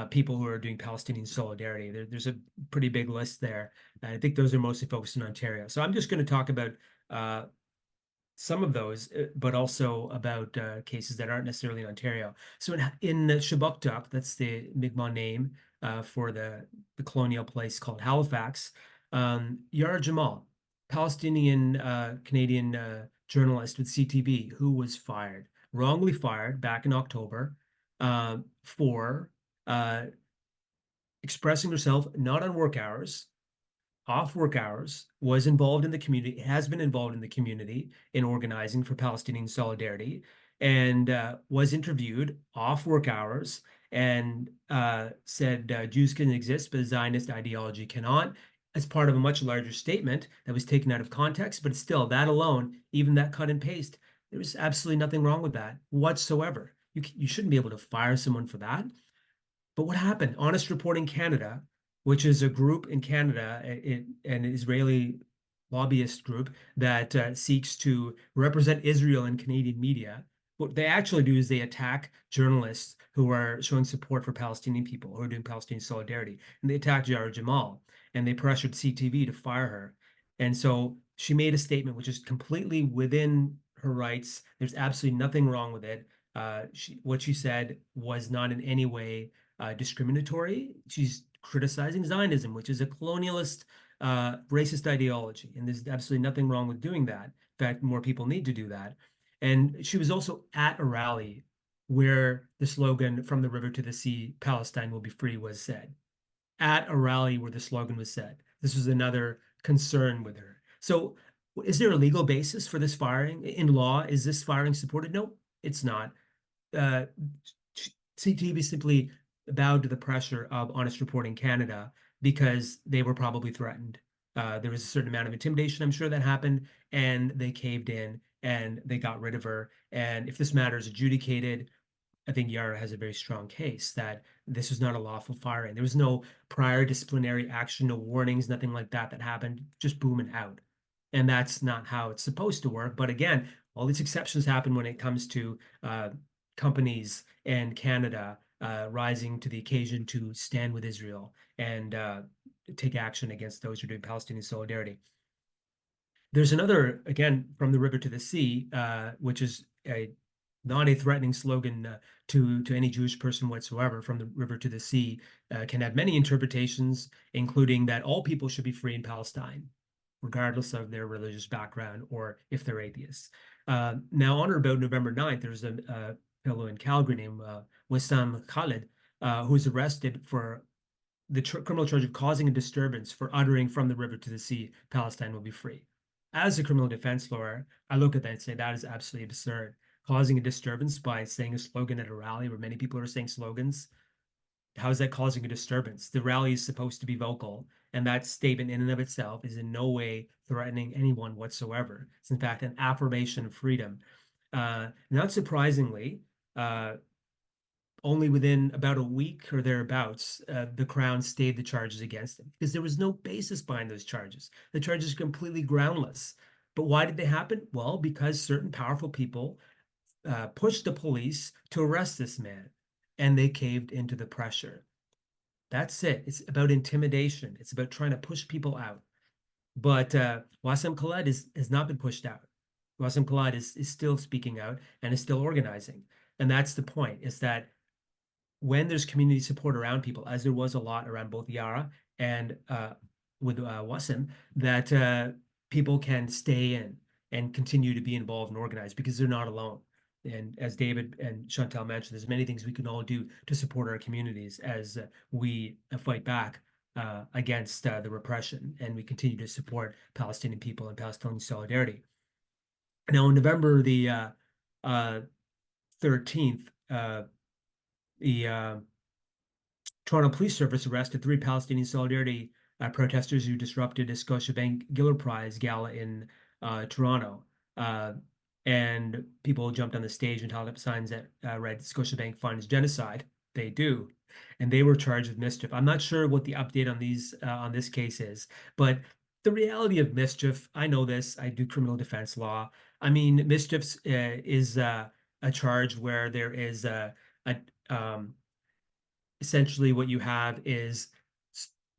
people who are doing Palestinian solidarity. There's a pretty big list there. And I think those are mostly focused in Ontario. So I'm just going to talk about some of those, but also about cases that aren't necessarily in Ontario. So in Shabuktuk, that's the Mi'kmaq name for the colonial place called Halifax, Yara Jamal, Palestinian Canadian journalist with CTV, who was wrongly fired back in October for expressing herself not on work hours, off work hours, was involved in the community, has been involved in the community in organizing for Palestinian solidarity, and was interviewed off work hours and said Jews can exist, but Zionist ideology cannot, as part of a much larger statement that was taken out of context. But still, that alone, even that cut and paste, there was absolutely nothing wrong with that whatsoever. You shouldn't be able to fire someone for that. But what happened? Honest Reporting Canada, which is a group in Canada, an Israeli lobbyist group that seeks to represent Israel in Canadian media. What they actually do is they attack journalists who are showing support for Palestinian people, who are doing Palestinian solidarity. And they attacked Yara Jamal, and they pressured CTV to fire her. And so she made a statement which is completely within her rights. There's absolutely nothing wrong with it. What she said was not in any way discriminatory. She's criticizing Zionism, which is a colonialist, racist ideology. And there's absolutely nothing wrong with doing that. In fact, more people need to do that. And she was also at a rally where the slogan "From the river to the sea, Palestine will be free" was said. At a rally where the slogan was said. This was another concern with her. So is there a legal basis for this firing? In law, is this firing supported? No, it's not. CTV simply bowed to the pressure of Honest Reporting Canada because they were probably threatened. There was a certain amount of intimidation, I'm sure, that happened, and they caved in and they got rid of her. And if this matter is adjudicated, I think Yara has a very strong case that this was not a lawful firing. There was no prior disciplinary action, no warnings, nothing like that that happened, just boom and out. And that's not how it's supposed to work. But again, all these exceptions happen when it comes to companies and Canada rising to the occasion to stand with Israel and take action against those who are doing Palestinian solidarity. There's another, again, "From the river to the sea," which is not a threatening slogan to any Jewish person whatsoever. "From the river to the sea" can have many interpretations, including that all people should be free in Palestine, regardless of their religious background or if they're atheists. Now, on or about November 9th, there's a fellow in Calgary named Wissam Khalid, who was arrested for the criminal charge of causing a disturbance for uttering "From the river to the sea, Palestine will be free." As a criminal defense lawyer, I look at that and say that is absolutely absurd. Causing a disturbance by saying a slogan at a rally where many people are saying slogans, how is that causing a disturbance? The rally is supposed to be vocal, and that statement in and of itself is in no way threatening anyone whatsoever. It's in fact an affirmation of freedom. Not surprisingly, only within about a week or thereabouts, the Crown stayed the charges against him because there was no basis behind those charges. The charges are completely groundless. But why did they happen? Well, because certain powerful people pushed the police to arrest this man, and they caved into the pressure. That's it. It's about intimidation. It's about trying to push people out. But Wissam Khalid has not been pushed out. Wissam Khalid is still speaking out and is still organizing. And that's the point, is that when there's community support around people, as there was a lot around both Yara and with Wissam, that people can stay in and continue to be involved and organized because they're not alone. And as David and Chantelle mentioned, there's many things we can all do to support our communities as we fight back against the repression, and we continue to support Palestinian people and Palestinian solidarity. Now, on November the 13th, the Toronto Police Service arrested 3 Palestinian solidarity protesters who disrupted a Scotiabank Giller Prize gala in Toronto. And people jumped on the stage and held up signs that read "Scotiabank funds genocide." They do. And they were charged with mischief. I'm not sure what the update on this case is, but the reality of mischief, I know this, I do criminal defense law. I mean, mischief is a charge where there is essentially what you have is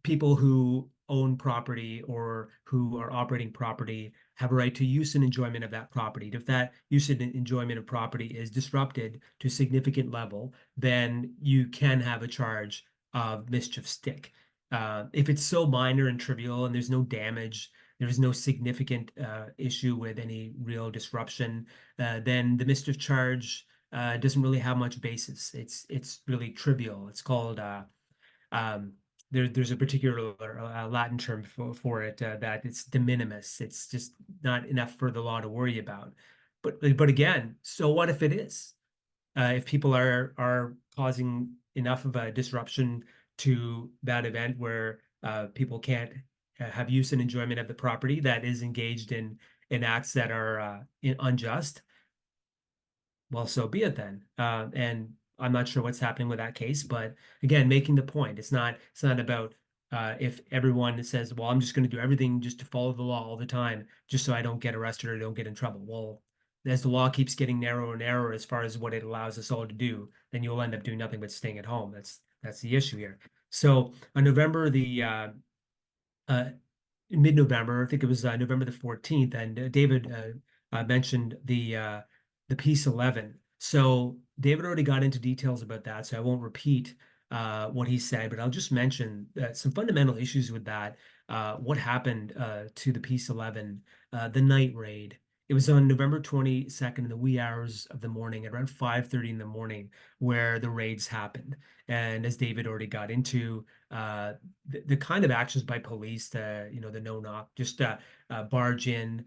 people who own property or who are operating property have a right to use and enjoyment of that property. If that use and enjoyment of property is disrupted to a significant level, then you can have a charge of mischief stick. If it's so minor and trivial and there's no damage, there's no significant issue with any real disruption, then the mischief charge doesn't really have much basis. It's really trivial. It's called there's a particular Latin term for it that it's de minimis. It's just not enough for the law to worry about. But again, so what if it is? If people are causing enough of a disruption to that event where people can't have use and enjoyment of the property that is engaged in acts that are unjust, well, so be it then. And I'm not sure what's happening with that case, but again, making the point, it's not about if everyone says, well, I'm just going to do everything just to follow the law all the time, just so I don't get arrested or don't get in trouble. Well, as the law keeps getting narrower and narrower as far as what it allows us all to do, then you'll end up doing nothing but staying at home. That's the issue here. So on November the mid-November, I think it was November the 14th, and David mentioned the Peace 11. So David already got into details about that, so I won't repeat what he said, but I'll just mention some fundamental issues with that. What happened to the Peace 11, the night raid. It was on November 22nd in the wee hours of the morning, at around 5:30 in the morning, where the raids happened. And as David already got into, the kind of actions by police, the no-knock, just barge in.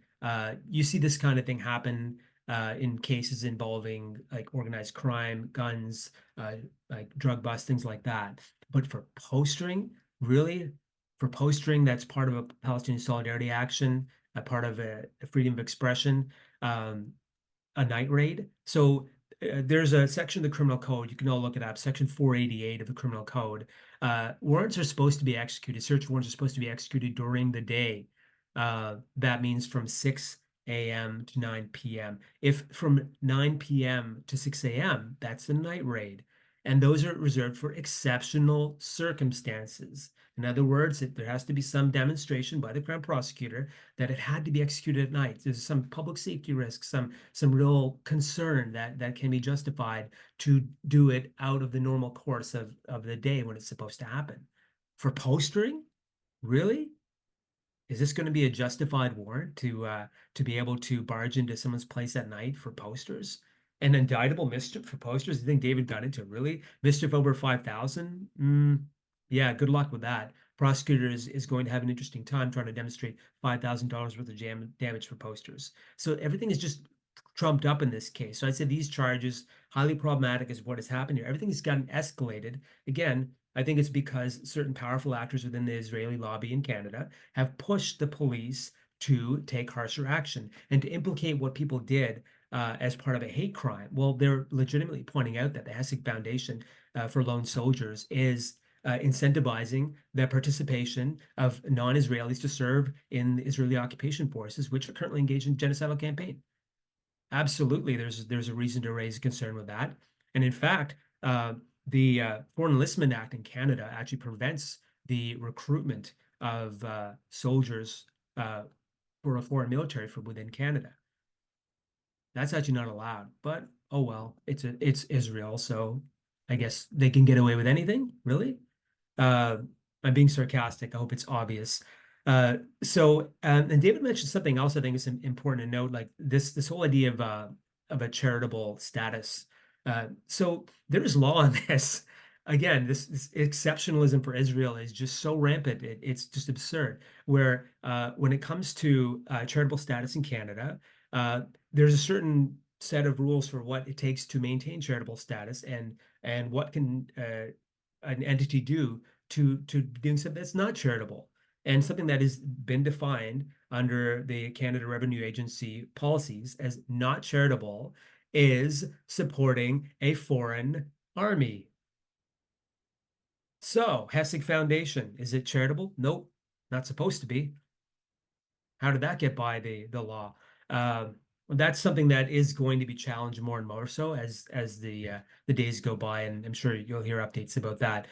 You see this kind of thing happen in cases involving like organized crime, guns, like drug busts, things like that. But for postering, really, for postering, that's part of a Palestinian solidarity action, a part of a freedom of expression, a night raid. So there's a section of the criminal code, you can all look it up, section 488 of the criminal code. Warrants are supposed to be executed, search warrants are supposed to be executed during the day. That means from 6 a.m. to 9 p.m. If from 9 p.m. to 6 a.m., that's a night raid. And those are reserved for exceptional circumstances. In other words, there has to be some demonstration by the Crown Prosecutor that it had to be executed at night. There's some public safety risk, some real concern that can be justified to do it out of the normal course of the day when it's supposed to happen. For postering, really? Is this going to be a justified warrant to be able to barge into someone's place at night for posters? An indictable mischief for posters? I think David got into really mischief over 5,000. Yeah, good luck with that. Prosecutor is going to have an interesting time trying to demonstrate $5,000 worth of damage for posters. So everything is just trumped up in this case. So I'd say these charges, highly problematic is what has happened here. Everything has gotten escalated. Again, I think it's because certain powerful actors within the Israeli lobby in Canada have pushed the police to take harsher action and to implicate what people did as part of a hate crime. Well, they're legitimately pointing out that the Hesig Foundation for Lone Soldiers is incentivizing the participation of non-Israelis to serve in the Israeli occupation forces, which are currently engaged in genocidal campaign. Absolutely, there's a reason to raise concern with that. And in fact, the Foreign Enlistment Act in Canada actually prevents the recruitment of soldiers for a foreign military from within Canada. That's actually not allowed, but oh well, it's Israel, so I guess they can get away with anything, really. I'm being sarcastic. I hope it's obvious. And David mentioned something else I think is important to note, like this whole idea of a charitable status. So there is law on this. Again, this exceptionalism for Israel is just so rampant. It's just absurd. Where when it comes to charitable status in Canada, there's a certain set of rules for what it takes to maintain charitable status and what can an entity do to doing something that's not charitable, and something that has been defined under the Canada Revenue Agency policies as not charitable is supporting a foreign army. So, Hesig Foundation, is it charitable? Nope, not supposed to be. How did that get by the law? That's something that is going to be challenged more and more so as the days go by, and I'm sure you'll hear updates about that.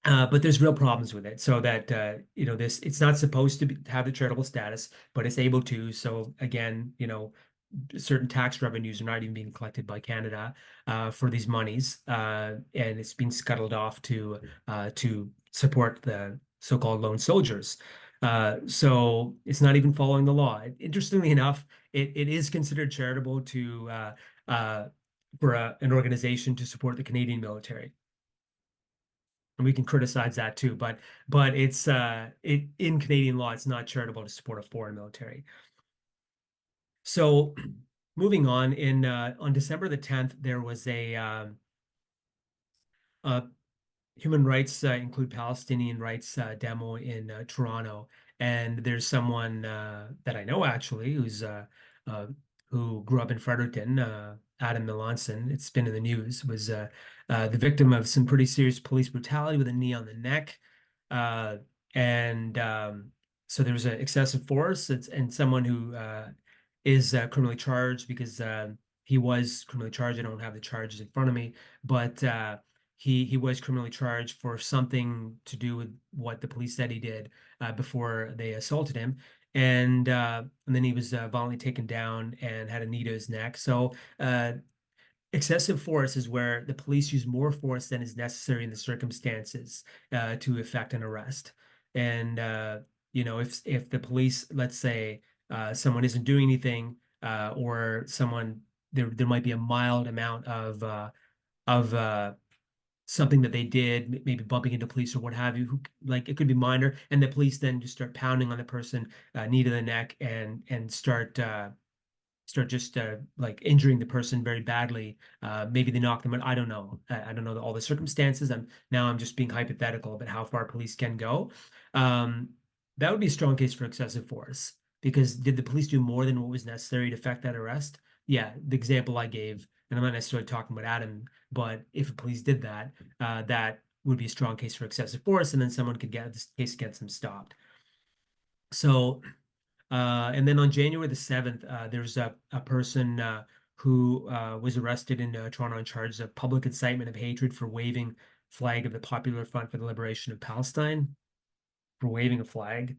But there's real problems with it. So that it's not supposed to have the charitable status, but it's able to. So again, certain tax revenues are not even being collected by Canada for these monies, and it's being scuttled off to support the so-called lone soldiers. So it's not even following the law. Interestingly enough, it is considered charitable for an organization to support the Canadian military. And we can criticize that too, but it's in Canadian law, it's not charitable to support a foreign military. So moving on, on December the 10th, there was a human rights include Palestinian rights demo in Toronto, and there's someone that I know actually who grew up in Fredericton, Adam Melanson. It's been in the news. Was the victim of some pretty serious police brutality with a knee on the neck, and so there was an excessive force. And someone who is criminally charged because he was criminally charged. I don't have the charges in front of me, but he was criminally charged for something to do with what the police said he did before they assaulted him. And then he was violently taken down and had a knee to his neck. So excessive force is where the police use more force than is necessary in the circumstances to effect an arrest. And you know, if the police, let's say, someone isn't doing anything, or someone there might be a mild amount of something that they did, maybe bumping into police or what have you, who, like, it could be minor, and the police then just start pounding on the person, knee to the neck, and start just like injuring the person very badly. Maybe they knock them out. I don't know. I don't know all the circumstances. I'm just being hypothetical about how far police can go. That would be a strong case for excessive force, because did the police do more than what was necessary to effect that arrest? Yeah, the example I gave, and I'm not necessarily talking about Adam, but if the police did that, that would be a strong case for excessive force, and then someone could get this case against them stopped. So and then on January the 7th, there's a person who was arrested in Toronto on charges of public incitement of hatred for waving flag of the Popular Front for the Liberation of Palestine, for waving a flag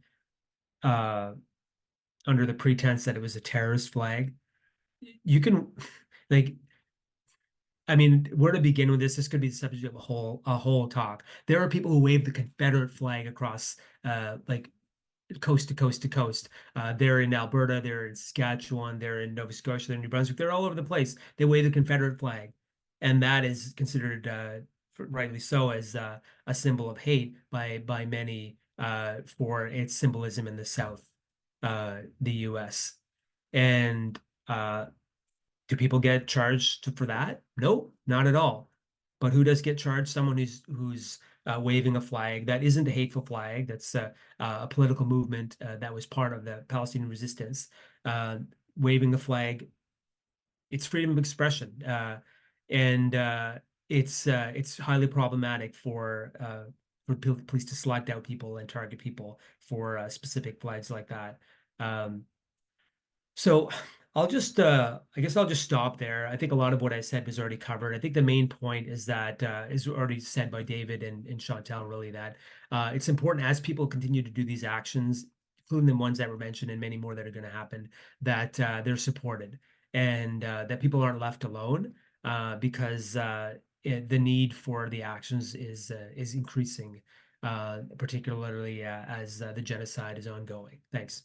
under the pretense that it was a terrorist flag. You can, like, I mean, where to begin with this? This could be the subject of a whole talk. There are people who wave the Confederate flag across, like, coast to coast to coast. They're in Alberta, they're in Saskatchewan, they're in Nova Scotia, they're in New Brunswick. They're all over the place. They wave the Confederate flag, and that is considered, rightly so, as a symbol of hate by many for its symbolism in the South, the U.S. And do people get charged for that? No, not at all. But who does get charged? Someone who's waving a flag that isn't a hateful flag. That's a political movement that was part of the Palestinian resistance. Waving the flag, it's freedom of expression, and it's highly problematic for police to select out people and target people for specific flags like that. So I guess I'll just stop there. I think a lot of what I said was already covered. I think the main point is that is already said by David and Chantelle, really, that it's important as people continue to do these actions, including the ones that were mentioned and many more that are going to happen, that they're supported, and that people aren't left alone, because the need for the actions is increasing, particularly as the genocide is ongoing. Thanks.